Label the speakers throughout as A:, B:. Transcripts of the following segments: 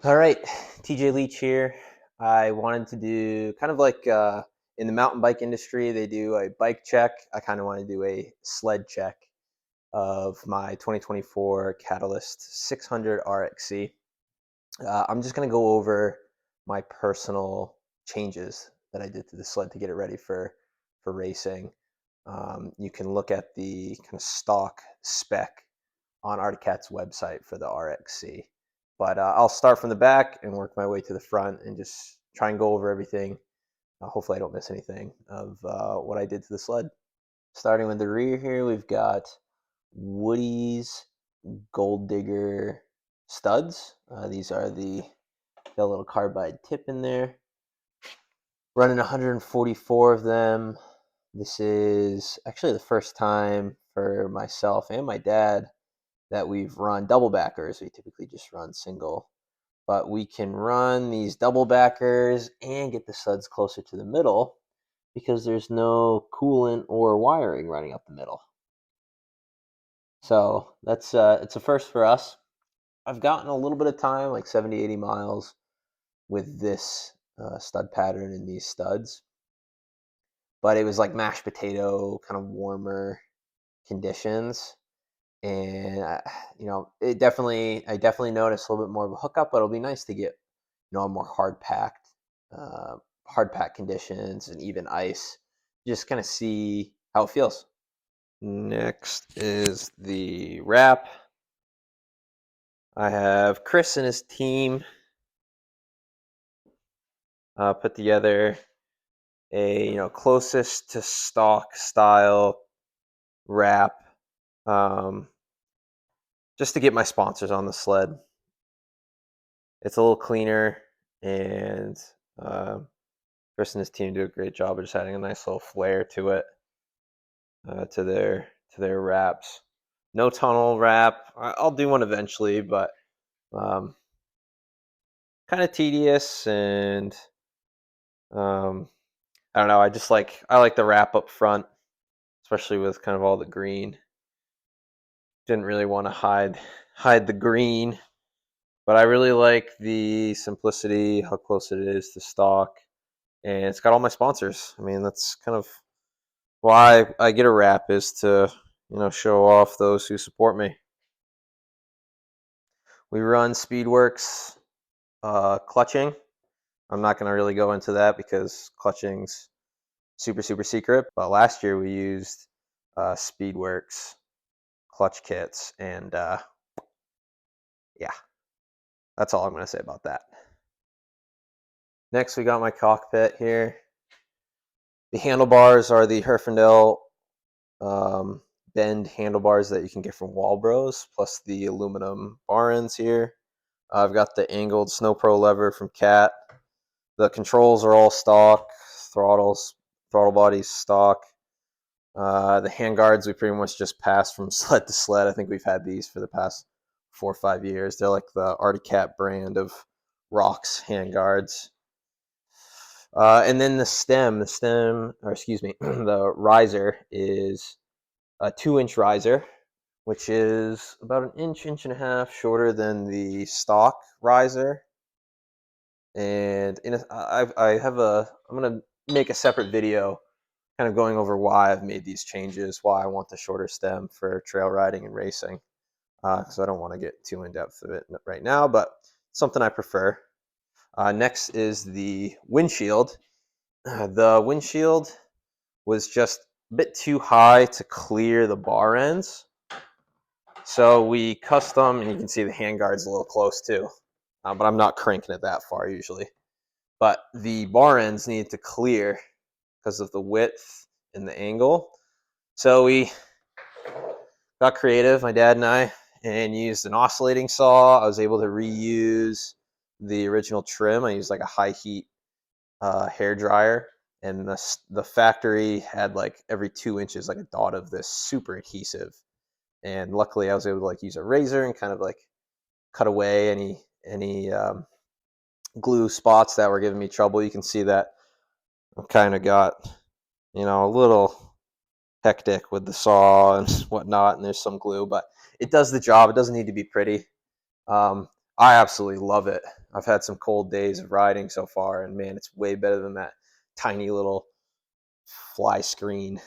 A: All right, TJ Leach here. I wanted to do kind of like in the mountain bike industry, they do a bike check. I kind of want to do a sled check of my 2024 Catalyst 600 RXC. I'm just going to go over my personal changes that I did to the sled to get it ready for racing. You can look at the kind of stock spec on Articat's website for the RXC. But I'll start from the back and work my way to the front and just try and go over everything. Hopefully, I don't miss anything of what I did to the sled. Starting with the rear here, we've got Woody's Gold Digger studs. These are got a little carbide tip in there. Running 144 of them. This is actually the first time for myself and my dad that we've run double backers. We typically just run single, but we can run these double backers and get the studs closer to the middle because there's no coolant or wiring running up the middle. So that's it's a first for us. I've gotten a little bit of time, like 70, 80 miles with this stud pattern and these studs, but it was like mashed potato, kind of warmer conditions. And I definitely noticed a little bit more of a hookup, but it'll be nice to get a more hard packed conditions and even ice, just kind of see how it feels. Next is the wrap. I have Chris and his team put together a closest to stock style wrap, just to get my sponsors on the sled. It's a little cleaner, and Chris and his team do a great job of just adding a nice little flair to it, to their wraps. No tunnel wrap. I'll do one eventually, but kind of tedious, and I don't know. I like the wrap up front, especially with kind of all the green. Didn't really want to hide the green, but I really like the simplicity, how close it is to stock, and it's got all my sponsors. I mean, that's kind of why I get a wrap, is to show off those who support me. We run Speedworks clutching. I'm not going to really go into that because clutching's super super secret. But last year we used Speedworks clutch kits, and yeah, that's all I'm going to say about that. Next, we got my cockpit here. The handlebars are the Herfindahl bend handlebars that you can get from Walbros, plus the aluminum bar ends here. I've got the angled Snow Pro lever from Cat. The controls are all stock. Throttle bodies stock. The handguards we pretty much just passed from sled to sled. I think we've had these for the past 4 or 5 years. They're like the Articat brand of rocks handguards. And then the riser is a 2-inch riser, which is about an inch and a half shorter than the stock riser. And I'm gonna make a separate video kind of going over why I've made these changes, why I want the shorter stem for trail riding and racing, because I don't want to get too in depth of it right now, but something I prefer. Next is the windshield. The windshield was just a bit too high to clear the bar ends, so we custom, and you can see the handguard's a little close too, but I'm not cranking it that far usually. But the bar ends need to clear because of the width and the angle. So we got creative, my dad and I, and used an oscillating saw. I was able to reuse the original trim. I used like a high heat hair dryer, and the factory had like every 2 inches like a dot of this super adhesive. And luckily, I was able to like use a razor and kind of like cut away any glue spots that were giving me trouble. You can see that I've kind of got a little hectic with the saw and whatnot, and there's some glue, but it does the job. It doesn't need to be pretty. I absolutely love it. I've had some cold days of riding so far, and man, it's way better than that tiny little fly screen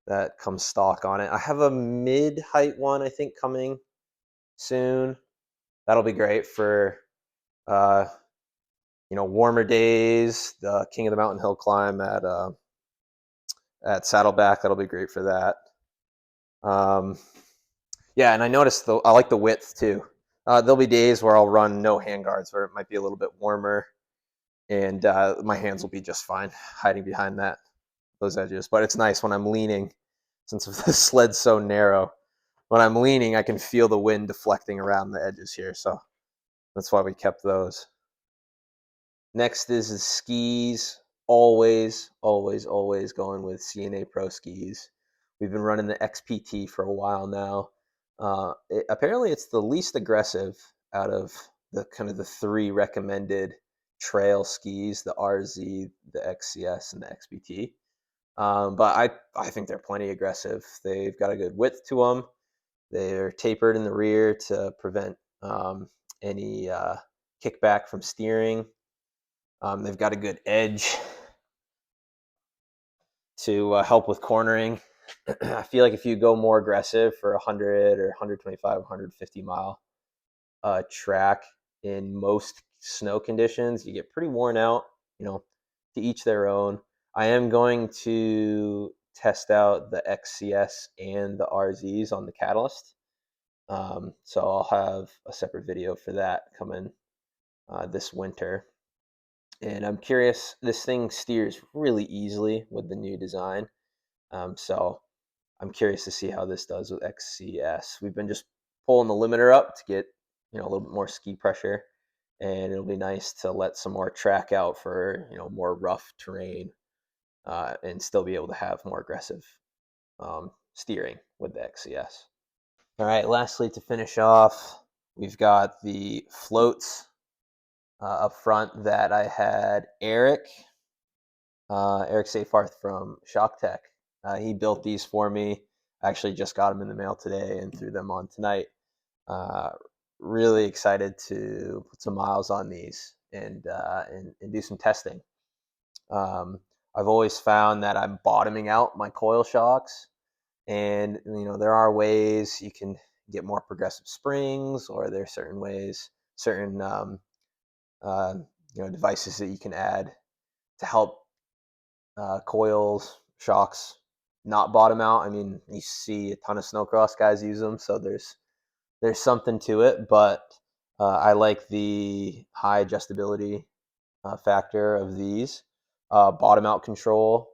A: that comes stock on it. I have a mid height one, I think, coming soon. That'll be great for uh, warmer days. The King of the Mountain Hill climb at Saddleback. That'll be great for that. Yeah, and I noticed I like the width too. There'll be days where I'll run no handguards, where it might be a little bit warmer, and my hands will be just fine hiding behind those edges. But it's nice when I'm leaning, since the sled's so narrow. When I'm leaning, I can feel the wind deflecting around the edges here, so that's why we kept those. Next is the skis. Always, always, always going with C&A Pro Skis. We've been running the XPT for a while now. Apparently, it's the least aggressive out of the three recommended trail skis: the RZ, the XCS, and the XPT. But I think they're plenty aggressive. They've got a good width to them. They're tapered in the rear to prevent any kickback from steering. They've got a good edge to help with cornering. I feel like if you go more aggressive for 100 or 125, 150 mile track in most snow conditions, you get pretty worn out. To each their own. I am going to test out the XCS and the RZs on the Catalyst. So I'll have a separate video for that coming this winter. And I'm curious, this thing steers really easily with the new design. So I'm curious to see how this does with XCS. We've been just pulling the limiter up to get a little bit more ski pressure, and it'll be nice to let some more track out for more rough terrain, and still be able to have more aggressive steering with the XCS. All right, lastly, to finish off, we've got the floats up front that I had Eric Safarth from Shock Tech. He built these for me. I actually just got them in the mail today and threw them on tonight. Really excited to put some miles on these and do some testing. I've always found that I'm bottoming out my coil shocks, and there are ways you can get more progressive springs, or there's certain ways, certain devices that you can add to help coils, shocks not bottom out. I mean, you see a ton of snowcross guys use them, so there's something to it. But I like the high adjustability factor of these. Bottom out control,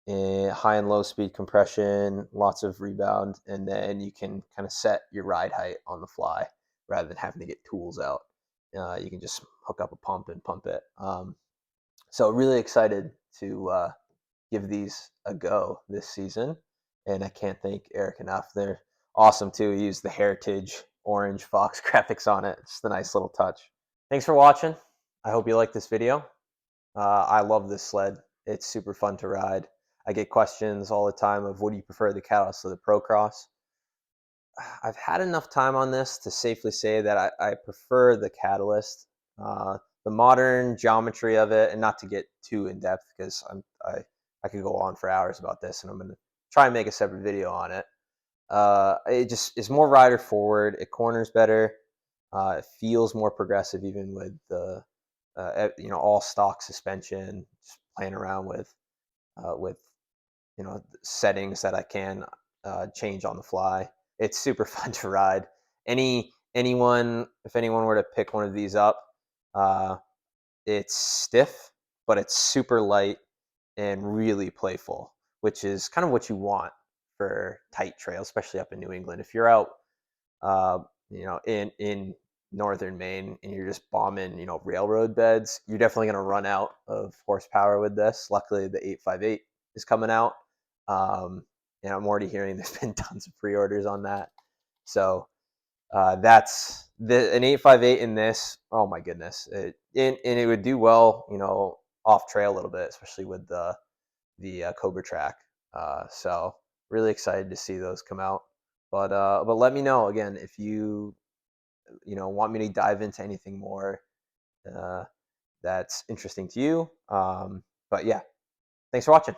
A: high and low speed compression, lots of rebound, and then you can kind of set your ride height on the fly rather than having to get tools out. You can just hook up a pump and pump it. So really excited to give these a go this season, and I can't thank Eric enough. They're awesome too. He used the Heritage orange Fox graphics on it. It's a nice little touch. Thanks for watching. I hope you liked this video. I love this sled. It's super fun to ride. I get questions all the time of, what do you prefer, the Catalyst or the Pro Cross? I've had enough time on this to safely say that I prefer the Catalyst. The modern geometry of it, and not to get too in depth because I could go on for hours about this, and I'm going to try and make a separate video on it. It just is more rider forward. It corners better. It feels more progressive, even with the all stock suspension. Just playing around with settings that I can change on the fly. It's super fun to ride. Anyone, if anyone were to pick one of these up, it's stiff, but it's super light and really playful, which is kind of what you want for tight trails, especially up in New England. If you're out, in northern Maine and you're just bombing, railroad beds, you're definitely going to run out of horsepower with this. Luckily, the 858 is coming out. And I'm already hearing there's been tons of pre-orders on that. So that's an 858 in this. Oh my goodness. And it would do well, off trail a little bit, especially with the Cobra track. So really excited to see those come out. But let me know again if you want me to dive into anything more uh, that's interesting to you. But yeah, thanks for watching.